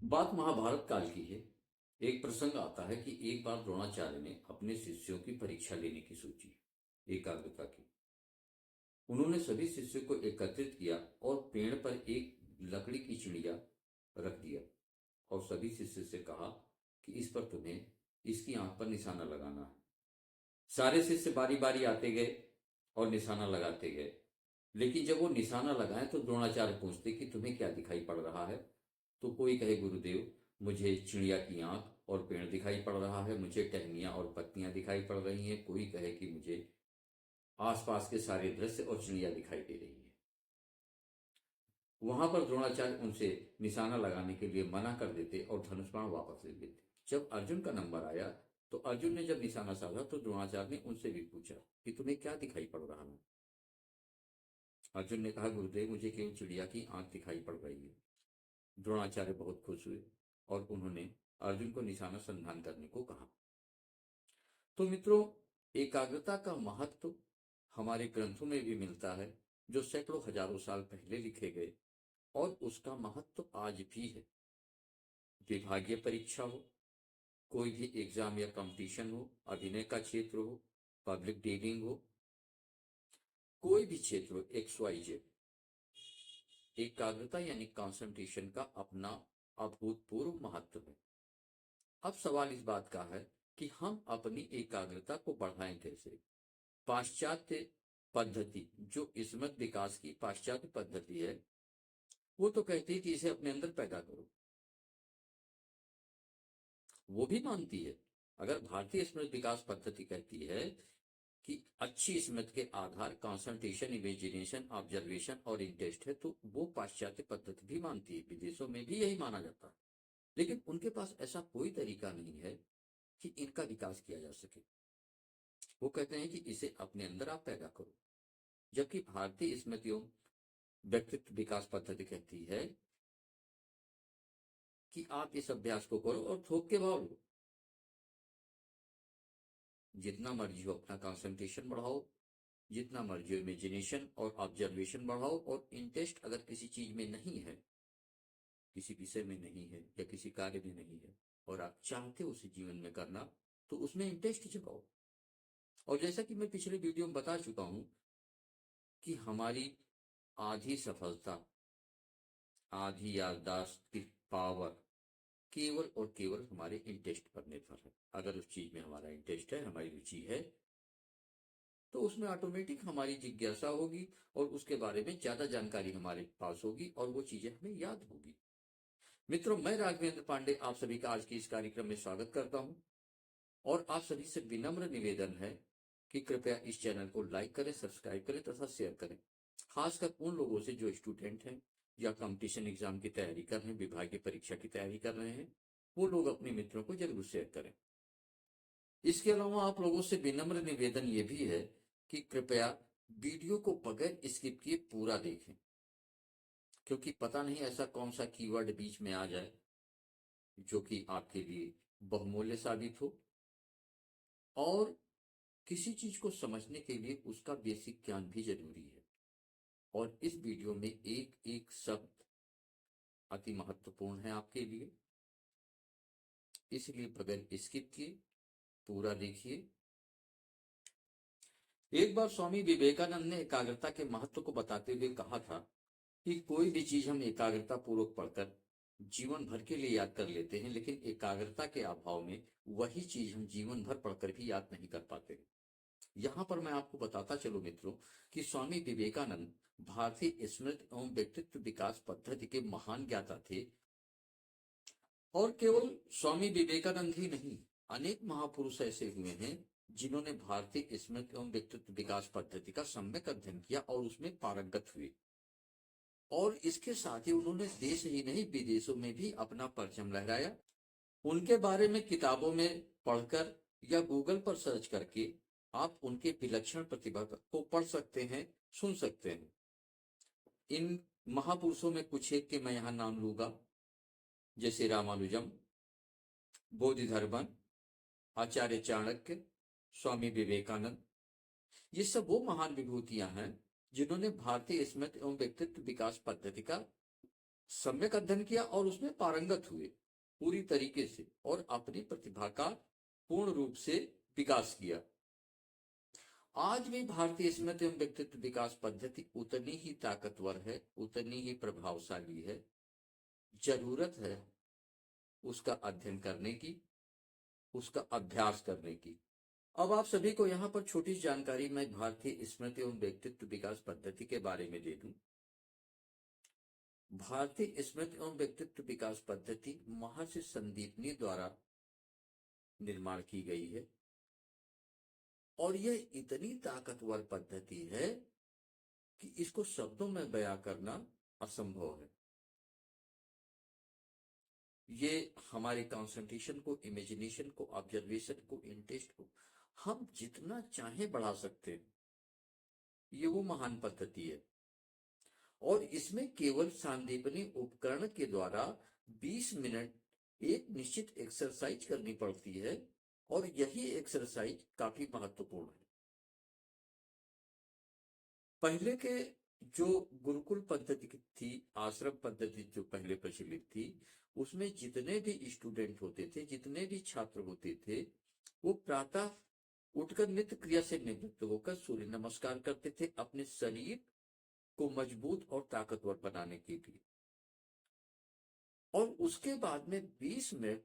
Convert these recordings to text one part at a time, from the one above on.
बात महाभारत काल की है। एक प्रसंग आता है कि एक बार द्रोणाचार्य ने अपने शिष्यों की परीक्षा लेने की सोची, एकाग्रता की। उन्होंने सभी शिष्यों को एकत्रित किया और पेड़ पर एक लकड़ी की चिड़िया रख दिया और सभी शिष्य से कहा कि इस पर तुम्हें इसकी आंख पर निशाना लगाना है। सारे शिष्य बारी बारी आते गए और निशाना लगाते गए। लेकिन जब वो निशाना लगाए तो द्रोणाचार्य पूछते कि तुम्हें क्या दिखाई पड़ रहा है। तो कोई कहे गुरुदेव, मुझे चिड़िया की आंख और पेड़ दिखाई पड़ रहा है, मुझे टहनियाँ और पत्तियां दिखाई पड़ रही हैं। कोई कहे कि मुझे आसपास के सारे दृश्य और चिड़िया दिखाई दे रही है। वहां पर द्रोणाचार्य उनसे निशाना लगाने के लिए मना कर देते और धनुष बाण वापस ले लेते। जब अर्जुन का नंबर आया तो अर्जुन ने जब निशाना साधा तो द्रोणाचार्य ने उनसे भी पूछा कि तुम्हें क्या दिखाई पड़ रहा है। अर्जुन ने कहा, गुरुदेव, मुझे केवल चिड़िया की आंख दिखाई पड़ रही है। द्रोणाचार्य बहुत खुश हुए और उन्होंने अर्जुन को निशाना संधान करने को कहा। तो मित्रों, एकाग्रता का महत्व हमारे ग्रंथों में भी मिलता है, जो सैकड़ों हजारों साल पहले लिखे गए, और उसका महत्व आज भी है। विभागीय परीक्षा हो, कोई भी एग्जाम या कंपटीशन हो, अभिनय का क्षेत्र हो, पब्लिक डीलिंग हो, कोई भी क्षेत्र हो, एक्स वाई जेड, एकाग्रता यानी कंसंट्रेशन का अपना अभूतपूर्व महत्व है। अब सवाल इस बात का है कि हम अपनी एकाग्रता को बढ़ाएं कैसे। पाश्चात्य पद्धति, जो स्मृति विकास की पाश्चात्य पद्धति है, वो तो कहती है कि इसे अपने अंदर पैदा करो। वो भी मानती है, अगर भारतीय स्मृति विकास पद्धति कहती है कि अच्छी स्मृति के आधार कंसंट्रेशन, इमेजिनेशन, ऑब्जर्वेशन और इंटेस्ट है, तो वो पाश्चात्य पद्धति भी मानती है। विदेशों में भी यही माना जाता है। लेकिन उनके पास ऐसा कोई तरीका नहीं है कि इनका विकास किया जा सके। वो कहते हैं कि इसे अपने अंदर आप पैदा करो। जबकि भारतीय स्मृतियों व्यक्तित्व विकास पद्धति कहती है कि आप इस अभ्यास को करो और थोक के भाव लो। जितना मर्जी हो अपना कंसंट्रेशन बढ़ाओ, जितना मर्जी हो इमेजिनेशन और ऑब्जर्वेशन बढ़ाओ, और इंटरेस्ट अगर किसी चीज में नहीं है, किसी विषय में नहीं है या किसी कार्य में नहीं है, और आप चाहते हो उसे जीवन में करना, तो उसमें इंटरेस्ट जगाओ। और जैसा कि मैं पिछले वीडियो में बता चुका हूं कि हमारी आधी सफलता, आधी याददाश्त की पावर केवल और केवल हमारे इंटरेस्ट पर निर्भर है। अगर उस चीज में हमारा इंटरेस्ट है, हमारी रुचि है, तो उसमें ऑटोमेटिक हमारी जिज्ञासा होगी और उसके बारे में ज्यादा जानकारी हमारे पास होगी और वो चीजें हमें याद होगी। मित्रों, मैं राघवेंद्र पांडे आप सभी का आज के इस कार्यक्रम में स्वागत करता हूं, और आप सभी से विनम्र निवेदन है कि कृपया इस चैनल को लाइक करें, सब्सक्राइब करें तथा शेयर करें। खासकर उन लोगों से जो स्टूडेंट हैं या कंपटीशन एग्जाम की तैयारी कर रहे हैं, विभागीय परीक्षा की तैयारी कर रहे हैं, वो लोग अपने मित्रों को जरूर शेयर करें। इसके अलावा आप लोगों से विनम्र निवेदन ये भी है कि कृपया वीडियो को बगैर स्किप किए पूरा देखें, क्योंकि पता नहीं ऐसा कौन सा कीवर्ड बीच में आ जाए जो कि आपके लिए बहुमूल्य साबित हो। और किसी चीज को समझने के लिए उसका बेसिक ज्ञान भी जरूरी है, और इस वीडियो में एक एक शब्द अति महत्वपूर्ण है आपके लिए। इसलिए बगैर स्किप किए पूरा देखिए। एक बार स्वामी विवेकानंद ने एकाग्रता के महत्व को बताते हुए कहा था कि कोई भी चीज हम एकाग्रता पूर्वक पढ़कर जीवन भर के लिए याद कर लेते हैं, लेकिन एकाग्रता के अभाव में वही चीज हम जीवन भर पढ़कर भी याद नहीं कर पाते। यहाँ पर मैं आपको बताता चलूं मित्रों कि स्वामी विवेकानंद भारतीय स्मृति एवं व्यक्तित्व विकास पद्धति के महान ज्ञाता थे। और केवल स्वामी विवेकानंद ही नहीं, अनेक महापुरुष ऐसे हुए हैं जिन्होंने भारतीय स्मृति एवं व्यक्तित्व विकास पद्धति का सम्यक अध्ययन किया और उसमें पारंगत हुए। और इसके साथ ही उन्होंने देश ही नहीं विदेशों में भी अपना परचम लहराया। उनके बारे में किताबों में पढ़कर या गूगल पर सर्च करके आप उनके विलक्षण प्रतिभा को पढ़ सकते हैं, सुन सकते हैं। इन महापुरुषों में कुछ एक के मैं यहाँ नाम लूंगा, जैसे रामानुजम, बोधिधर्मन, आचार्य चाणक्य, स्वामी विवेकानंद। ये सब वो महान विभूतियां हैं जिन्होंने भारतीय स्मृति एवं व्यक्तित्व विकास पद्धति का सम्यक अध्ययन किया और उसमें पारंगत हुए पूरी तरीके से और अपनी प्रतिभा का पूर्ण रूप से विकास किया। आज भी भारतीय स्मृति एवं व्यक्तित्व विकास पद्धति उतनी ही ताकतवर है, उतनी ही प्रभावशाली है। जरूरत है उसका अध्ययन करने की, उसका अभ्यास करने की। अब आप सभी को यहाँ पर छोटी जानकारी मैं भारतीय स्मृति एवं व्यक्तित्व विकास पद्धति के बारे में दे दूं। भारतीय स्मृति एवं व्यक्तित्व विकास पद्धति महर्षि संदीपनी द्वारा निर्माण की गई है और यह इतनी ताकतवर पद्धति है कि इसको शब्दों में बयां करना असंभव है। ये हमारे कंसंट्रेशन को, इमेजिनेशन को, ऑब्जर्वेशन को, इंटरेस्ट को हम जितना चाहे बढ़ा सकते हैं। ये वो महान पद्धति है और इसमें केवल सांदीपनी उपकरण के द्वारा 20 मिनट एक निश्चित एक्सरसाइज करनी पड़ती है और यही एक्सरसाइज काफी महत्वपूर्ण है। पहले के जो गुरुकुल पद्धति थी, आश्रम पद्धति जो पहले प्रचलित थी, उसमें जितने भी स्टूडेंट होते थे, जितने भी छात्र होते थे, वो प्रातः उठकर नित्य क्रिया से निवृत्त होकर सूर्य नमस्कार करते थे अपने शरीर को मजबूत और ताकतवर बनाने के लिए। और उसके बाद में 20 मिनट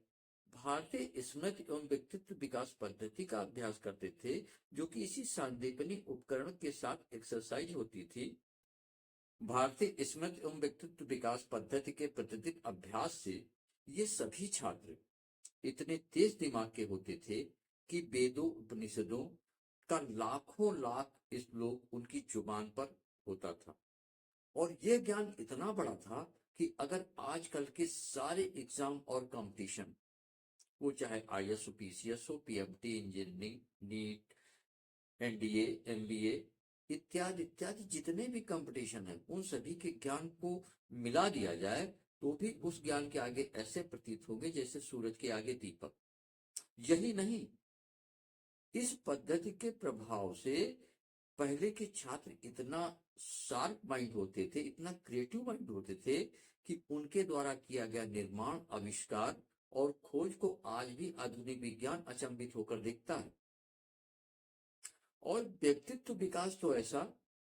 भारतीय स्मृति एवं व्यक्तित्व विकास पद्धति का अभ्यास करते थे, जो कि इसी सांदीपनी उपकरण के साथ एक्सरसाइज होती थी। भारतीय स्मृति एवं व्यक्तित्व विकास पद्धति के प्रतिदिन अभ्यास से ये सभी छात्र इतने तेज दिमाग के होते थे कि वेदों उपनिषदों का लाखों लाख श्लोक उनकी जुबान पर होता था और यह ज्ञान इतना बड़ा था कि अगर आजकल के सारे एग्जाम और कंपटीशन, वो चाहे आईएएस हो, पीसीएस हो, PMT, engineering, NEET, NDA, MBA इत्यादि इत्यादि जितने भी कंपटीशन है, उन सभी के ज्ञान को मिला दिया जाए तो भी उस ज्ञान के आगे ऐसे प्रतीत होंगे जैसे सूरज के आगे दीपक। यही नहीं, इस पद्धति के प्रभाव से पहले के छात्र इतना शार्प माइंड होते थे, इतना क्रिएटिव माइंड होते थे कि उनके द्वारा किया गया निर्माण, आविष्कार और खोज को आज भी आधुनिक विज्ञान अचंभित होकर देखता है। और व्यक्तित्व विकास तो ऐसा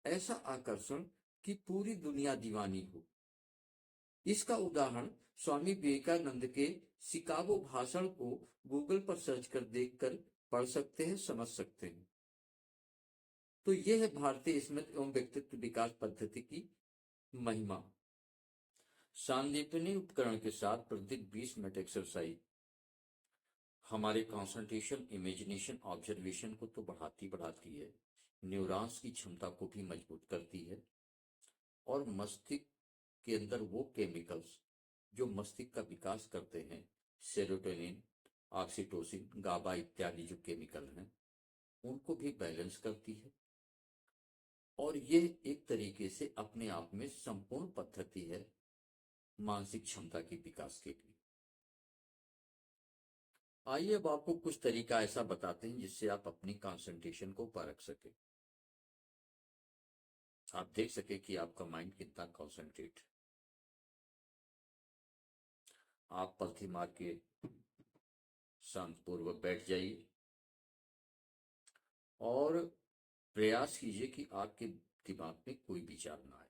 ऐसा आकर्षण कि पूरी दुनिया दीवानी हो। इसका उदाहरण स्वामी विवेकानंद के शिकागो भाषण को गूगल पर सर्च कर देखकर पढ़ सकते हैं, समझ सकते हैं। तो यह है भारतीय स्मृति एवं व्यक्तित्व विकास पद्धति की महिमा। सांदीपनी उपकरण के साथ प्रतिदिन 20 मिनट एक्सरसाइज हमारे कंसंट्रेशन, इमेजिनेशन, ऑब्जर्वेशन को तो बढ़ाती है, न्यूरॉन्स की क्षमता को भी मजबूत करती है और मस्तिष्क के अंदर वो केमिकल्स जो मस्तिष्क का विकास करते हैं, सेरोटोनिन, ऑक्सीटोसिन, गाबा इत्यादि जो केमिकल हैं, उनको भी बैलेंस करती है। और यह एक तरीके से अपने आप में संपूर्ण पद्धति है मानसिक क्षमता के विकास के लिए। आइए अब आपको कुछ तरीका ऐसा बताते हैं जिससे आप अपनी कंसंट्रेशन को परख सके, आप देख सके कि आपका माइंड कितना कंसंट्रेट। आप पलथी मार के शांतपूर्वक बैठ जाइए और प्रयास कीजिए कि आपके दिमाग में कोई विचार ना आए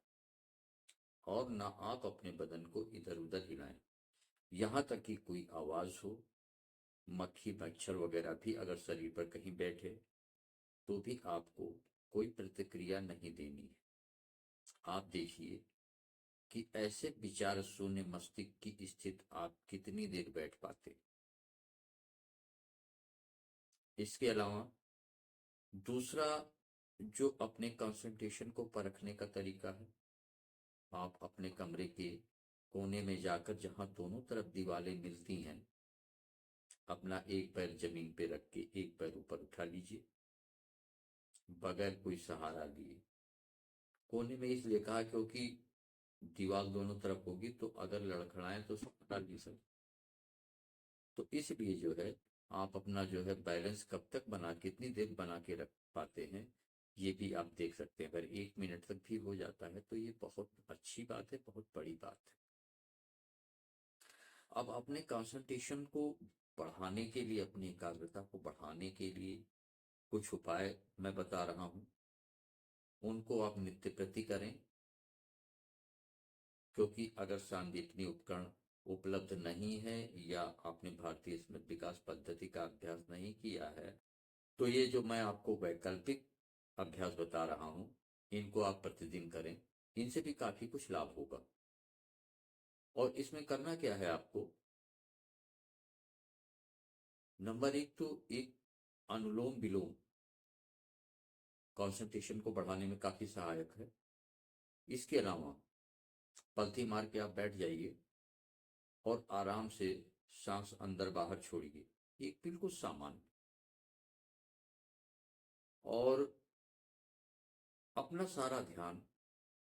और ना आप अपने बदन को इधर उधर हिलाएं। यहां तक कि कोई आवाज हो, मक्खी मच्छर वगैरह भी अगर शरीर पर कहीं बैठे तो भी आपको कोई प्रतिक्रिया नहीं देनी है। आप देखिए कि ऐसे विचार शून्य मस्तिष्क की स्थिति आप कितनी देर बैठ पाते। इसके अलावा दूसरा जो अपने कंसंट्रेशन को परखने का तरीका है, आप अपने कमरे के कोने में जाकर जहां दोनों तरफ दीवारें मिलती हैं, अपना एक पैर जमीन पे रख के एक पैर ऊपर उठा लीजिए बगैर कोई सहारा लिए। कोने में इसलिए कहा क्योंकि दीवार दोनों तरफ होगी तो अगर लड़खड़ाएं तो सहारा ले सकते। तो इसलिए जो है आप अपना जो है बैलेंस कब तक कितनी देर बना के रख पाते हैं, ये भी आप देख सकते हैं। अगर 1 मिनट तक भी हो जाता है तो ये बहुत अच्छी बात है, बहुत बड़ी बात है। अब अपने कंसंट्रेशन को बढ़ाने के लिए, अपनी एकाग्रता को बढ़ाने के लिए कुछ उपाय मैं बता रहा हूं, उनको आप नित्य प्रति करें। क्योंकि अगर सांदीपनी उपकरण उपलब्ध नहीं है या आपने भारतीय स्मृति विकास पद्धति का अभ्यास नहीं किया है, तो ये जो मैं आपको वैकल्पिक अभ्यास बता रहा हूं, इनको आप प्रतिदिन करें। इनसे भी काफी कुछ लाभ होगा। और इसमें करना क्या है आपको? नंबर एक तो एक अनुलोम विलोम कंसंट्रेशन को बढ़ाने में काफी सहायक है। इसके अलावा पलथी मार के आप बैठ जाइए और आराम से सांस अंदर बाहर छोड़िए, एक बिल्कुल सामान्य। और अपना सारा ध्यान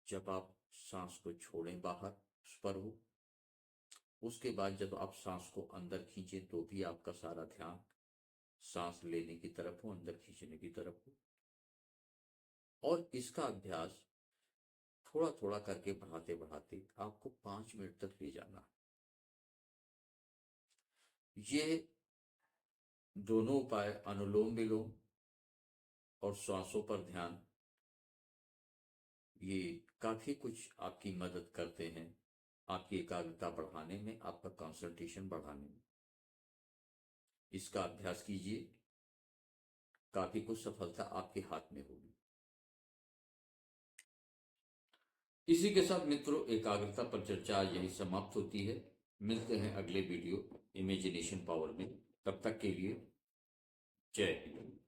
जब आप सांस को छोड़ें बाहर उस पर हो, उसके बाद जब आप सांस को अंदर खींचें तो भी आपका सारा ध्यान सांस लेने की तरफ हो, अंदर खींचने की तरफ हो। और इसका अभ्यास थोड़ा थोड़ा करके बढ़ाते बढ़ाते आपको 5 मिनट तक ले जाना है। ये दोनों उपाय, अनुलोम विलोम और श्वासों पर ध्यान, ये काफी कुछ आपकी मदद करते हैं आपकी एकाग्रता बढ़ाने में, आपका कंसंट्रेशन बढ़ाने में। इसका अभ्यास कीजिए, काफी कुछ सफलता आपके हाथ में होगी। इसी के साथ मित्रों, एकाग्रता पर चर्चा आज यही समाप्त होती है। मिलते हैं अगले वीडियो इमेजिनेशन पावर में। तब तक के लिए जय हिंद।